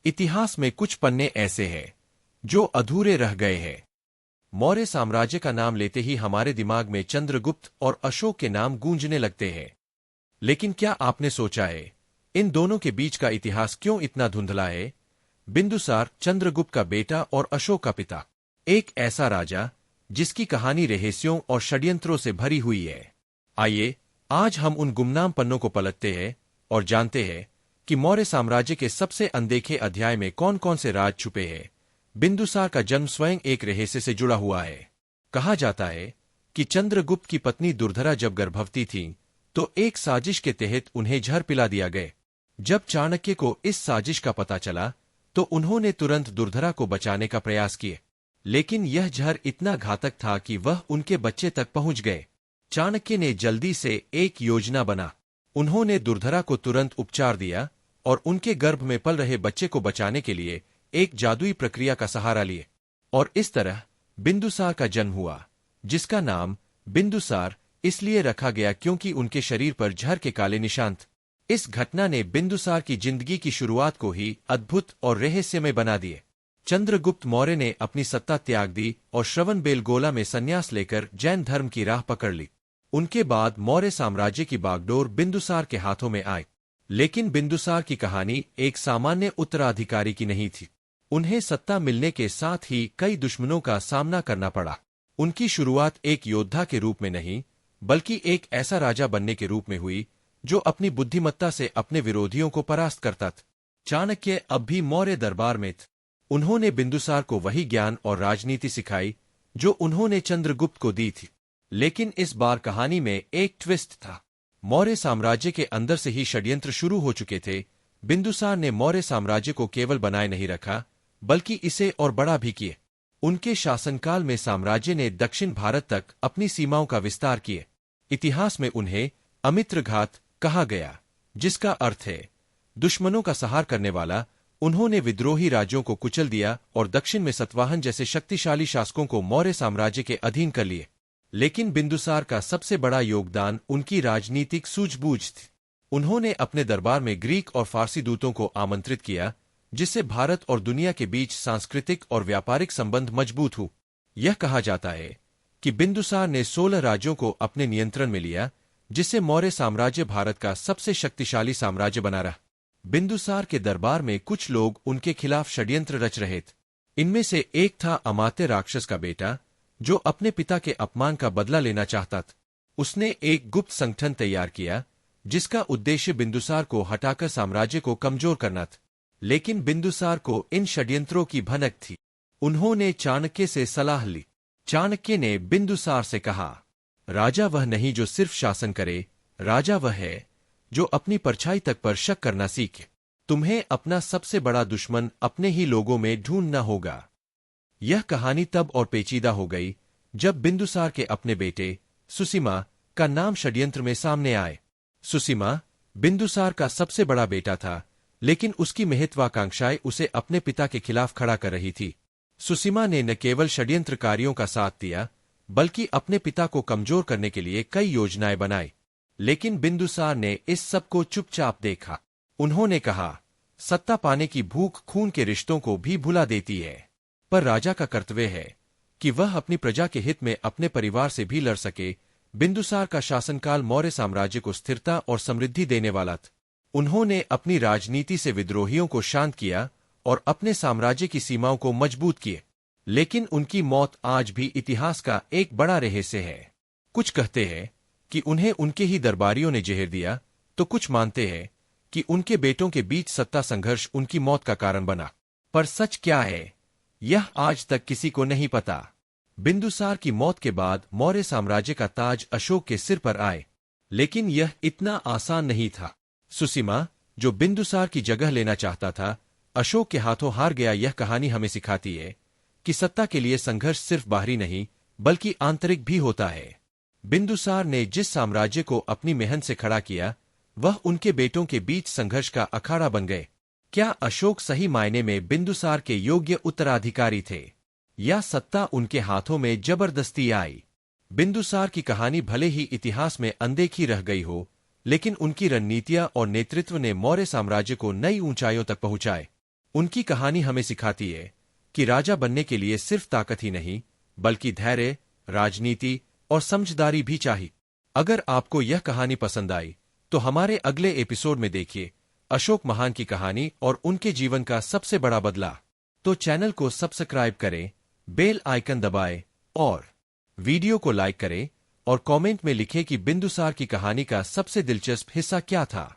इतिहास में कुछ पन्ने ऐसे हैं जो अधूरे रह गए हैं। मौर्य साम्राज्य का नाम लेते ही हमारे दिमाग में चंद्रगुप्त और अशोक के नाम गूंजने लगते हैं। लेकिन क्या आपने सोचा है, इन दोनों के बीच का इतिहास क्यों इतना धुंधला है? बिंदुसार, चंद्रगुप्त का बेटा और अशोक का पिता, एक ऐसा राजा जिसकी कहानी रहस्यों और षड्यंत्रों से भरी हुई है। आइए आज हम उन गुमनाम पन्नों को पलटते हैं और जानते हैं कि मौर्य साम्राज्य के सबसे अनदेखे अध्याय में कौन कौन से राज छुपे हैं। बिंदुसार का जन्म स्वयं एक रहस्य से जुड़ा हुआ है। कहा जाता है कि चंद्रगुप्त की पत्नी दुर्धरा जब गर्भवती थी तो एक साजिश के तहत उन्हें जहर पिला दिया गया। जब चाणक्य को इस साजिश का पता चला तो उन्होंने तुरंत दुर्धरा को बचाने का प्रयास किए, लेकिन यह जहर इतना घातक था कि वह उनके बच्चे तक पहुंच गए। चाणक्य ने जल्दी से एक योजना बना। उन्होंने दुर्धरा को तुरंत उपचार दिया और उनके गर्भ में पल रहे बच्चे को बचाने के लिए एक जादुई प्रक्रिया का सहारा लिए, और इस तरह बिंदुसार का जन्म हुआ, जिसका नाम बिंदुसार इसलिए रखा गया क्योंकि उनके शरीर पर जहर के काले निशान थे। इस घटना ने बिंदुसार की जिंदगी की शुरुआत को ही अद्भुत और रहस्यमय बना दिए। चंद्रगुप्त मौर्य ने अपनी सत्ता त्याग दी और श्रवणबेलगोला में संन्यास लेकर जैन धर्म की राह पकड़ ली। उनके बाद मौर्य साम्राज्य की बागडोर बिंदुसार के हाथों में आई। लेकिन बिंदुसार की कहानी एक सामान्य उत्तराधिकारी की नहीं थी। उन्हें सत्ता मिलने के साथ ही कई दुश्मनों का सामना करना पड़ा। उनकी शुरुआत एक योद्धा के रूप में नहीं, बल्कि एक ऐसा राजा बनने के रूप में हुई जो अपनी बुद्धिमत्ता से अपने विरोधियों को परास्त करता था। चाणक्य अब भी मौर्य दरबार में थे। उन्होंने बिंदुसार को वही ज्ञान और राजनीति सिखाई जो उन्होंने चंद्रगुप्त को दी थी। लेकिन इस बार कहानी में एक ट्विस्ट था। मौर्य साम्राज्य के अंदर से ही षड्यंत्र शुरू हो चुके थे। बिंदुसार ने मौर्य साम्राज्य को केवल बनाए नहीं रखा, बल्कि इसे और बड़ा भी किए। उनके शासनकाल में साम्राज्य ने दक्षिण भारत तक अपनी सीमाओं का विस्तार किए। इतिहास में उन्हें अमित्रघात कहा गया, जिसका अर्थ है दुश्मनों का संहार करने वाला। उन्होंने विद्रोही राज्यों को कुचल दिया और दक्षिण में सतवाहन जैसे शक्तिशाली शासकों को मौर्य साम्राज्य के अधीन कर लिए। लेकिन बिंदुसार का सबसे बड़ा योगदान उनकी राजनीतिक सूझबूझ थी। उन्होंने अपने दरबार में ग्रीक और फारसी दूतों को आमंत्रित किया, जिससे भारत और दुनिया के बीच सांस्कृतिक और व्यापारिक संबंध मजबूत हो। यह कहा जाता है कि बिंदुसार ने 16 राज्यों को अपने नियंत्रण में लिया, जिससे मौर्य साम्राज्य भारत का सबसे शक्तिशाली साम्राज्य बना रहा। बिंदुसार के दरबार में कुछ लोग उनके खिलाफ षड्यंत्र रच रहे थे। इनमें से एक था अमात्य राक्षस का बेटा, जो अपने पिता के अपमान का बदला लेना चाहता था। उसने एक गुप्त संगठन तैयार किया, जिसका उद्देश्य बिंदुसार को हटाकर साम्राज्य को कमजोर करना था। लेकिन बिंदुसार को इन षड्यंत्रों की भनक थी। उन्होंने चाणक्य से सलाह ली। चाणक्य ने बिंदुसार से कहा, राजा वह नहीं जो सिर्फ शासन करे, राजा वह है जो अपनी परछाई तक पर शक करना सीखे। तुम्हें अपना सबसे बड़ा दुश्मन अपने ही लोगों में ढूंढना होगा। यह कहानी तब और पेचीदा हो गई जब बिंदुसार के अपने बेटे सुसीमा का नाम षड्यंत्र में सामने आए। सुसीमा बिंदुसार का सबसे बड़ा बेटा था, लेकिन उसकी महत्वाकांक्षाएं उसे अपने पिता के खिलाफ खड़ा कर रही थी। सुसीमा ने न केवल षड्यंत्रकारियों का साथ दिया, बल्कि अपने पिता को कमजोर करने के लिए कई योजनाएं बनाई। लेकिन बिंदुसार ने इस सब को चुपचाप देखा। उन्होंने कहा, सत्ता पाने की भूख खून के रिश्तों को भी भुला देती है, पर राजा का कर्तव्य है कि वह अपनी प्रजा के हित में अपने परिवार से भी लड़ सके। बिंदुसार का शासनकाल मौर्य साम्राज्य को स्थिरता और समृद्धि देने वाला था। उन्होंने अपनी राजनीति से विद्रोहियों को शांत किया और अपने साम्राज्य की सीमाओं को मजबूत किए। लेकिन उनकी मौत आज भी इतिहास का एक बड़ा रहस्य है। कुछ कहते हैं कि उन्हें उनके ही दरबारियों ने जहर दिया, तो कुछ मानते हैं कि उनके बेटों के बीच सत्ता संघर्ष उनकी मौत का कारण बना। पर सच क्या है, यह आज तक किसी को नहीं पता। बिंदुसार की मौत के बाद मौर्य साम्राज्य का ताज अशोक के सिर पर आए, लेकिन यह इतना आसान नहीं था। सुसीमा, जो बिंदुसार की जगह लेना चाहता था, अशोक के हाथों हार गया। यह कहानी हमें सिखाती है कि सत्ता के लिए संघर्ष सिर्फ बाहरी नहीं, बल्कि आंतरिक भी होता है। बिंदुसार ने जिस साम्राज्य को अपनी मेहनत से खड़ा किया, वह उनके बेटों के बीच संघर्ष का अखाड़ा बन गए। क्या अशोक सही मायने में बिंदुसार के योग्य उत्तराधिकारी थे, या सत्ता उनके हाथों में जबरदस्ती आई? बिंदुसार की कहानी भले ही इतिहास में अनदेखी रह गई हो, लेकिन उनकी रणनीतियां और नेतृत्व ने मौर्य साम्राज्य को नई ऊंचाइयों तक पहुंचाए। उनकी कहानी हमें सिखाती है कि राजा बनने के लिए सिर्फ ताकत ही नहीं, बल्कि धैर्य, राजनीति और समझदारी भी चाहिए। अगर आपको यह कहानी पसंद आई, तो हमारे अगले एपिसोड में देखिए अशोक महान की कहानी और उनके जीवन का सबसे बड़ा बदलाव। तो चैनल को सब्सक्राइब करें, बेल आइकन दबाएं और वीडियो को लाइक करें और कमेंट में लिखें कि बिंदुसार की कहानी का सबसे दिलचस्प हिस्सा क्या था।